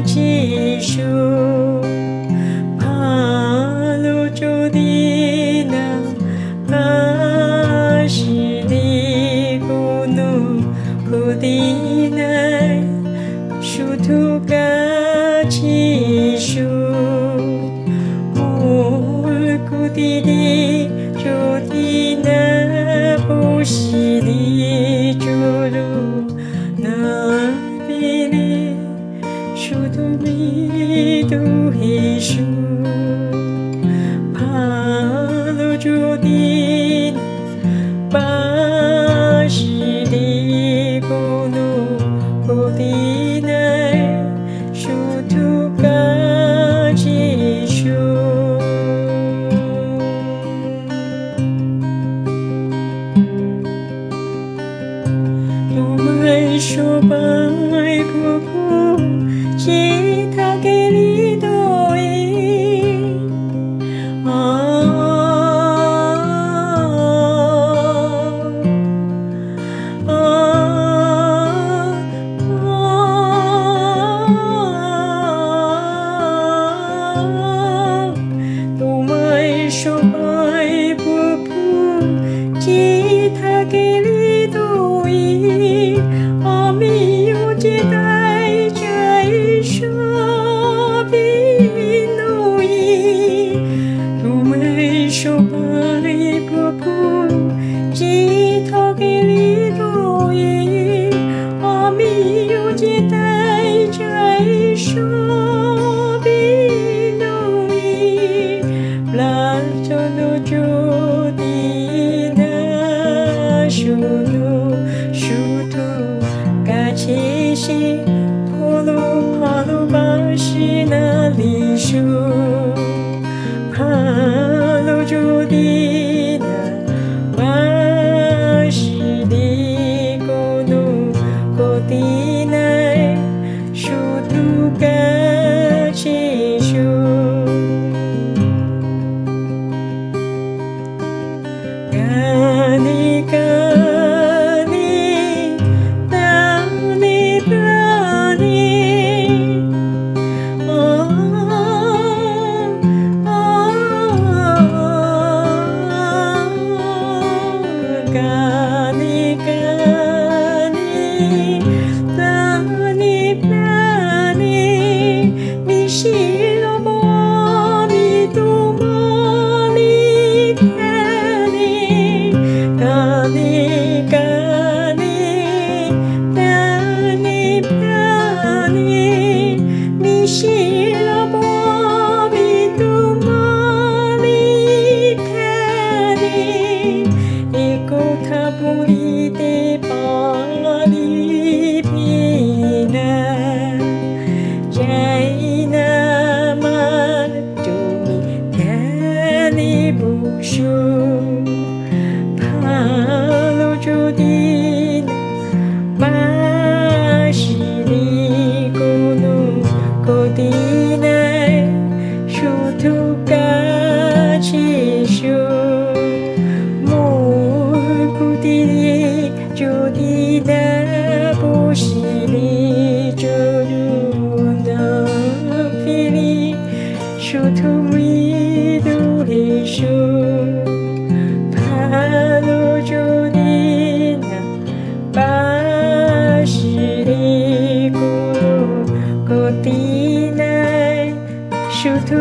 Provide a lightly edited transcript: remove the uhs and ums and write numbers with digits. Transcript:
কিছু ভালো যদি না আসিনি কোনো ক্ষতি নাই শুধু কিছু মূল ক্ষতি যদি না বসিনি চলো না পেরে শুধু মৃদু হেসো ভালো যদি বাসিনি কোনো ক্ষতি নাই শুধু কিছু তোমায় সবাই প্রভু যে থাকে হৃদয়ে তোমায় সবাই প্রভু যে থাকে হৃদয়ে আমিও যে তাই চাই সবই নই তোমায় সবাই প্রভু যে থাকে হৃদয়ে আমিও যে তাই চাই সবই নই প্রার্থন যদি না শুনো শুধু কাছে এসে বলো ভালোবাসি না লিশু ভালো যদি না বাসিনি কোনো ক্ষতি নাই শুধু কাছে এসো গানে গানে প্রাণে প্রাণে গানে গানে প্রাণে প্রাণে মিশিয়ে রব আমি তোমারই ধ্যানে গানে গানে প্রাণে প্রাণে মিশিয়ে রব আমি তোমারই ধ্যানে এ কথা বলিতে পারিবি না চাই না আমার তুমি ধ্যানে বসো ভালো যদি না বাসিনি কোনো ক্ষতি নাই শুধু কাছে এসো মূল ক্ষতি যদি না বসিনি চলো না ফিরি শুধু মৃদু হেসো ভালো যদি না বাসিনি কোনো ক্ষতি নাই শুধু